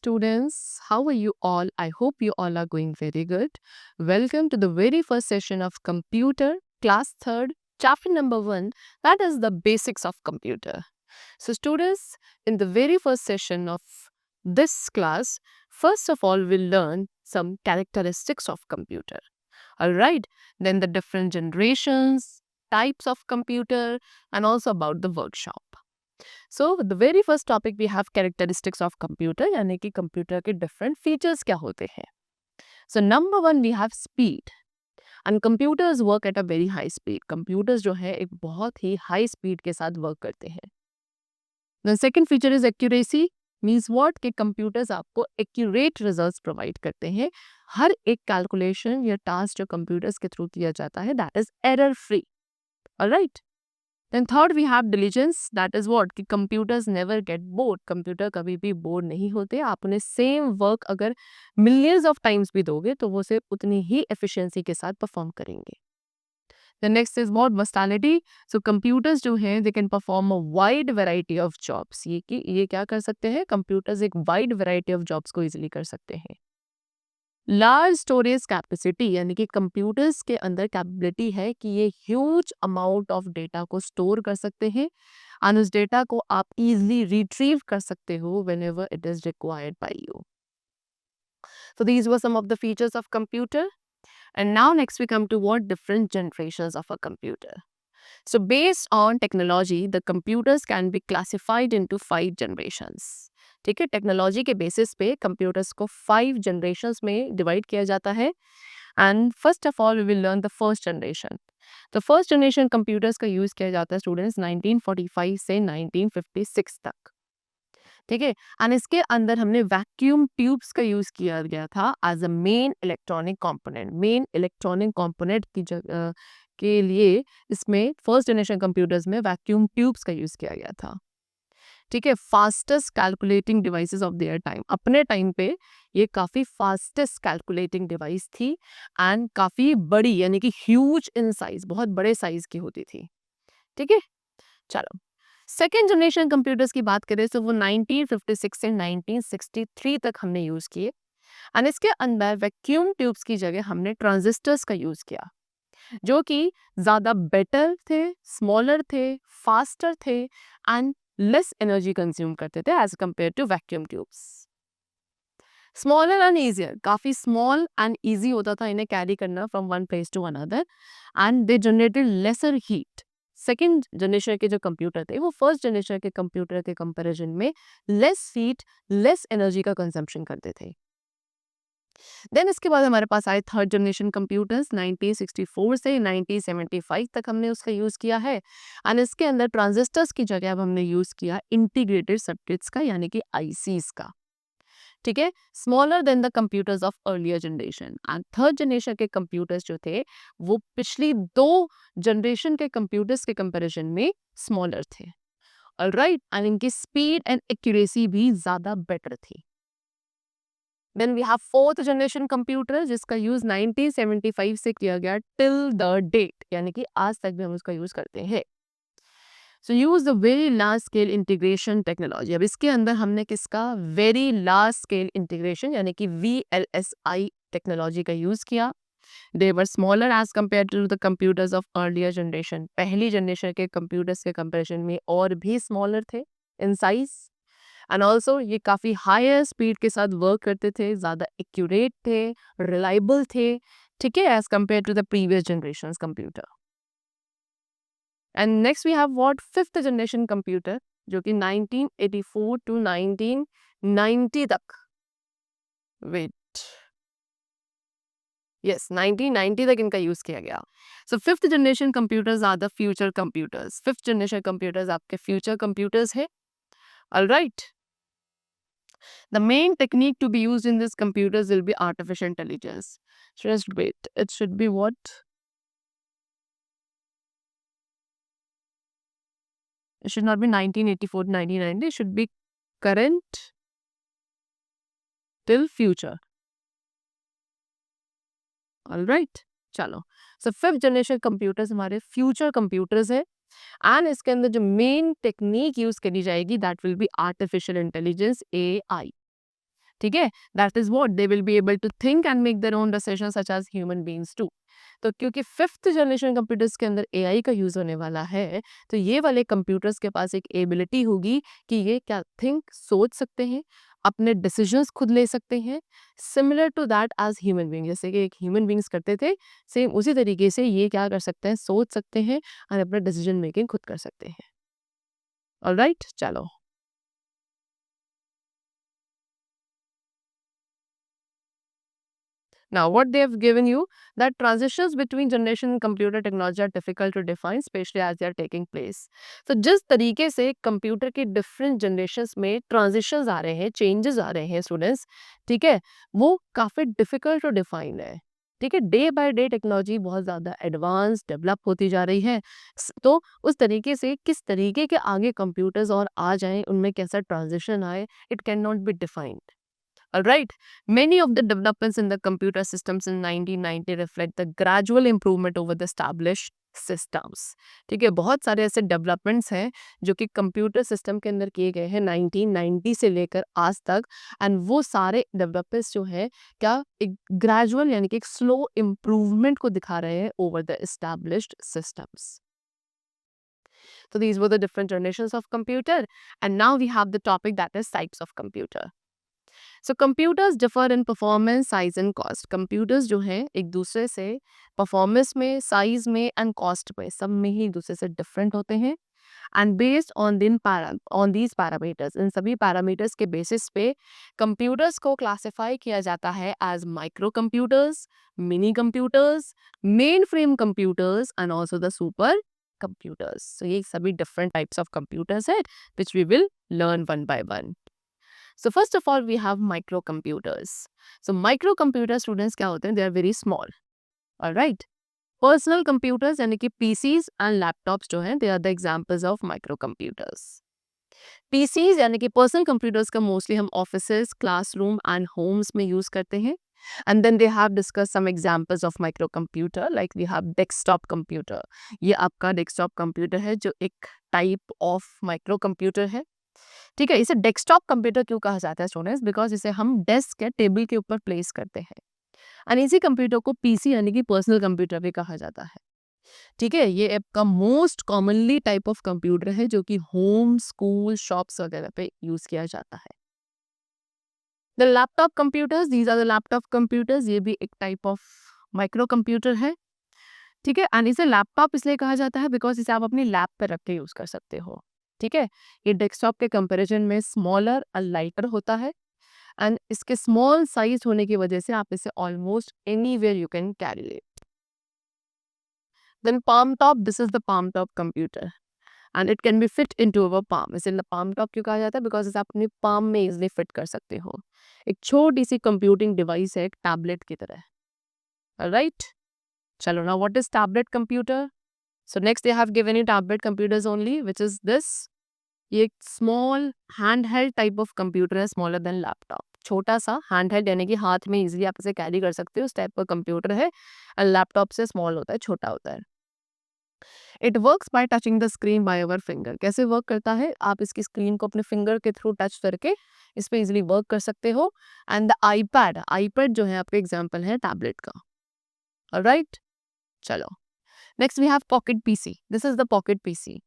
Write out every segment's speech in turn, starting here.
students. How are you all? I hope you all are going very good. Welcome to the very first session of computer, class 3rd, chapter number 1, that is the basics of computer. So, students, in the very first session of this class, first of all, we'll learn some characteristics of computer. All right, then the different generations, types of computer, and also about the workshop. So the very first topic we have characteristics of computer यानी कि computer के different features क्या होते हैं. So number one we have speed and computers work at a very high speed. Computers जो है एक बहुत ही high speed के साथ work करते हैं. The second feature is accuracy means what कि computers आपको accurate results provide करते हैं. हर एक calculation या task जो computers के through किया जाता है that is error free. Alright. Then third we have diligence that is what कि computers never get bored. Computer कभी भी bored नहीं होते. आप उन्हें same work अगर millions of times भी दोगे तो वो सिर्फ उतनी ही efficiency के साथ perform करेंगे. The next is what versatility. So computers जो हैं they can perform a wide variety of jobs. ये कि ये क्या कर सकते हैं? Computers एक wide variety of jobs को easily कर सकते हैं. लार्ज स्टोरेज कैपेसिटी यानी कि कंप्यूटर्स के अंदर कैपेबिलिटी है कि ये ह्यूज अमाउंट ऑफ डेटा को स्टोर कर सकते हैं और उस डेटा को आप इजीली रिट्रीव कर सकते हो whenever it is required by you. So these were some of the features of computer. And now next we come to what different generations of a computer. So based on technology, the computers can be classified into 5 generations. ठीक है, technology के basis पे computers को 5 generations में divide किया जाता है. And first of all we will learn the first generation. तो फर्स्ट जनरेशन कंप्यूटर्स का यूज़ किया जाता है स्टूडेंट्स 1945 से 1956 तक. ठीक है, एंड इसके अंदर हमने वैक्यूम ट्यूब्स का यूज़ किया गया था as a main electronic component. Main electronic component की जगह के लिए इसमें फर्स्ट जनरेशन कंप्यूटर्स में वैक्यूम ट्यूब्स का यूज़ किया गया था. ठीक है, fastest calculating devices of their time. अपने टाइम पे ये काफ़ी फास्टेस्ट कैलकुलेटिंग डिवाइस थी एंड काफ़ी बड़ी यानी कि ह्यूज इन साइज, बहुत बड़े साइज की होती थी. ठीक है, चलो सेकेंड जनरेशन कंप्यूटर्स की बात करें तो वो 1956 से 1963 तक हमने यूज़ किए एंड इसके अंदर वैक्यूम ट्यूब्स की जगह हमने ट्रांजिस्टर्स का यूज़ किया जो कि ज़्यादा बेटर थे, स्मॉलर थे, फास्टर थे एंड लेस एनर्जी कंज्यूम करते थे as compare to vacuum tubes. Smaller and easier, काफ़ी स्मॉल एंड ईजी होता था इन्हें कैरी करना from one place to another and they generated lesser heat. Second generation के जो कंप्यूटर थे वो फर्स्ट जनरेशन के कंप्यूटर के कंपैरिजन में लेस हीट, लेस एनर्जी का कंजम्पशन करते थे. देन इसके बाद हमारे पास आए थर्ड जनरेशन कंप्यूटर्स 1964 से 1975 तक हमने उसका यूज़ किया है एंड इसके अंदर ट्रांजिस्टर्स की जगह अब हमने यूज़ किया इंटीग्रेटेड सर्किट्स का यानी कि आईसीस का. ठीक है, smaller than the computers of earlier generation. And third generation के कंप्यूटर्स जो थे वो पिछली 2 जनरेशन के कंप्यूटर्स के कंपैरिजन में स्मॉलर थे. ऑलराइट, एंड इनकी स्पीड एंड एक्यूरेसी भी ज़्यादा बेटर थी. Then we have fourth generation computer जिसका यूज़ 1975 से किया गया टिल द डेट यानी कि आज तक भी हम उसका यूज़ करते हैं. So use the very large scale integration technology. अब इसके अंदर हमने किसका वेरी लार्ज स्केल इंटीग्रेशन यानी कि VLSI टेक्नोलॉजी का यूज़ किया. They were smaller as compare to the computers of earlier generation. पहली जनरेशन के कंप्यूटर्स के कंपेरिजन में और भी स्मॉलर थे इन साइज एंड ऑल्सो ये काफ़ी हायर स्पीड के साथ वर्क करते थे, ज़्यादा एक्यूरेट थे, रिलायबल थे. ठीक है, as compare to the previous generation computer. And next we have what fifth generation computer जो कि 1984 टू 1990 तक, वेट, यस 1990 तक इनका यूज़ किया गया. So fifth generation computers are the future computers. Fifth generation computers आपके फ्यूचर कंप्यूटर्स है. Alright, the main technique to be used in these computers will be artificial intelligence. Just wait, it should be what? It should not be 1984 to 1990. It should be current till future. All right, चलो. So fifth generation computers हमारे future computers है and इसके अंदर जो main technique use करी जाएगी that will be artificial intelligence AI. ठीक है, that is what they will be able to think and make their own decision such as human beings too. तो क्योंकि फिफ्थ जनरेशन कंप्यूटर्स के अंदर AI का use होने वाला है, तो ये वाले कंप्यूटर्स के पास एक एबिलिटी होगी कि ये क्या थिंक सोच सकते हैं, अपने डिसीजंस खुद ले सकते हैं, similar to that as human being, जैसे कि एक ह्यूमन बीइंग्स करते थे, सेम उसी तरीके से ये क्या कर सकते हैं, सोच सकते हैं और अपना डिसीजन मेकिंग खुद कर सकते हैं। ऑलराइट, चलो। Now, what they have given you, that transitions between generation in computer technology are difficult to define, especially as they are taking place. So, जिस तरीके से कंप्यूटर के डिफरेंट जनरेशन्स में ट्रांजिशंस आ रहे हैं, चेंजेस आ रहे हैं स्टूडेंट्स, ठीक है, वो काफ़ी डिफिकल्ट टू डिफाइन है। ठीक है, डे बाय डे टेक्नोलॉजी बहुत ज़्यादा एडवांस डेवलप होती जा रही है। तो उस तरीके से किस तरीके के आगे कंप्यूटर्स और आ जाएं, उनमें कैसा ट्रांजिशन आए, it can not be defined. Alright, many of the developments in the computer systems in 1990 reflect the gradual improvement over the established systems. ठीक है, बहुत सारे ऐसे डेवलपमेंट्स हैं जो कि कंप्यूटर सिस्टम के अंदर किए गए हैं 1990 से लेकर आज तक, एंड वो सारे डेवलपमेंट्स जो है क्या एक ग्रेजुअल यानी कि एक स्लो इम्प्रूवमेंट को दिखा रहे हैं over the established systems. So these were the different generations of computer, and now we have the topic that is types of computer. So computers differ in performance, size and cost. Computers जो हैं एक दूसरे से performance में, size में and cost में, सब में ही एक दूसरे से डिफरेंट होते हैं. And based on these parameters, इन सभी पैरामीटर्स के बेसिस पे कंप्यूटर्स को क्लासिफाई किया जाता है as micro computers, mini computers, mainframe computers and also the super computers. तो ये सभी डिफरेंट टाइप्स ऑफ कंप्यूटर्स है which we will learn one by one. So first of all, we have microcomputers. So microcomputer students क्या होते हैं? They are very small. All right. Personal computers यानी कि PCs and laptops जो हैं, they are the examples of microcomputers. PCs यानी कि personal computers का mostly हम offices, classroom and homes में use करते हैं. And then they have discussed some examples of microcomputer, like we have desktop computer. ये आपका desktop computer है जो एक type of microcomputer है. ठीक है, इसे डेस्कटॉप कंप्यूटर क्यों कहा जाता है स्टूडेंट्स? बिकॉज इसे हम डेस्क या टेबल के ऊपर प्लेस करते हैं. एंड इसी कंप्यूटर को पीसी यानी कि पर्सनल कंप्यूटर भी कहा जाता है. ठीक है, ये आपका most commonly type of computer है जो कि होम, स्कूल, शॉप्स वगैरह पे यूज किया जाता है. The laptop computers, these are the laptop computers, ये भी एक टाइप ऑफ माइक्रो कंप्यूटर है. ठीक है, एंड इसे लैपटॉप इसलिए कहा जाता है बिकॉज इसे आप अपनी लैप पे रख के यूज कर सकते हो. ठीक है, ये डेस्कटॉप के कंपैरिजन में स्मॉलर और लाइटर होता है, एंड इसके स्मॉल साइज होने की वजह से आप इसे almost anywhere you can carry it. Then palm top, this is the palm top computer and it can be fit into our palm. इसे palm टॉप क्यों कहा जाता है? बिकॉज इसे आप अपनी palm में इजिली फिट कर सकते हो. एक छोटी सी कंप्यूटिंग डिवाइस है, एक टैबलेट की तरह. राइट, चलो ना, what is tablet computer? So next they have given you tablet computers only, which is this. ये एक small hand held type of computer है, स्मॉलर देन लैपटॉप. छोटा सा हैंड हेल्ड यानी कि हाथ में इजीली आप इसे कैरी कर सकते हो, उस टाइप का कंप्यूटर है. और लैपटॉप से स्मॉल होता है, छोटा होता है. It works by touching the screen by our finger. कैसे वर्क करता है? आप इसकी स्क्रीन को अपने फिंगर के थ्रू टच करके इस पर इजिली वर्क कर सकते हो. एंड द आईपैड, आईपैड जो है आपका एग्जाम्पल है टैबलेट का. ऑलराइट, चलो next we have pocket PC. This is the pocket PC.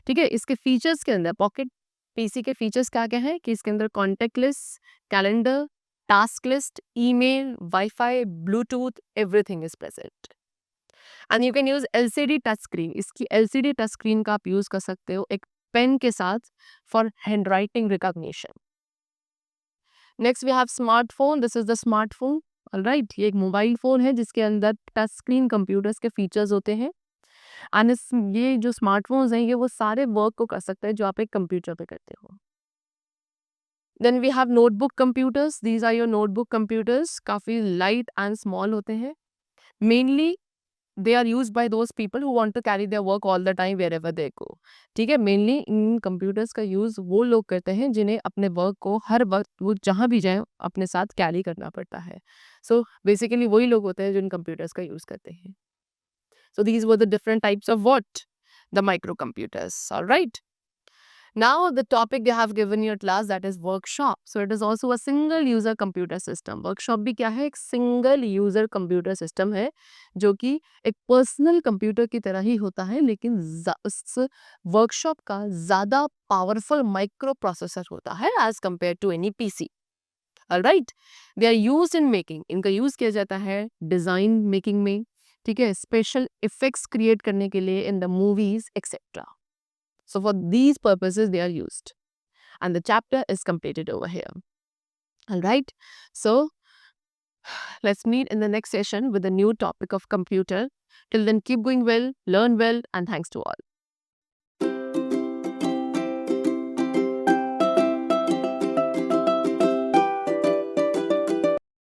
ठीक है, इसके फीचर्स के अंदर पॉकेट पीसी के फीचर्स क्या क्या है कि इसके अंदर contact list, calendar, task list, email, wifi, Bluetooth, everything is present. And you can use LCD touch screen. इसकी एलसीडी टच स्क्रीन का आप यूज कर सकते हो एक पेन के साथ for hand writing recognition. Next we have smartphone. This is the smartphone. Alright, ये एक मोबाइल फोन है जिसके अंदर टच स्क्रीन कंप्यूटर्स के फीचर्स होते हैं. एंड ये जो स्मार्टफोन्स हैं ये वो सारे वर्क को कर सकते हैं जो आप एक कंप्यूटर पे करते हो. Then we have notebook computers. These are your notebook computers. काफ़ी लाइट एंड स्मॉल होते हैं. Mainly they are use by those people who want to carry their work all the time wherever they go. ठीक है, mainly इन computers का use वो लोग करते हैं जिन्हें अपने वर्क को हर वक्त वो जहाँ भी जाएं अपने साथ कैरी करना पड़ता है. सो बेसिकली वही लोग होते हैं जो इन कंप्यूटर्स का यूज करते हैं. So these were the different types of what? The microcomputers. All right. Now the topic they have given your class, that is workshop. So it is also a single user computer system. Workshop भी क्या है, एक single user computer system है जो कि एक personal computer की तरह ही होता है, लेकिन उस workshop का ज़्यादा powerful microprocessor होता है as compared to any PC. Alright, they are used in making. इनका use किया जाता है design making में, ठीक है, special effects create करने के लिए in the movies etc. So for these purposes they are used. And the chapter is completed over here. Alright, so let's meet in the next session with a new topic of computer. Till then, keep going well, learn well, and thanks to all.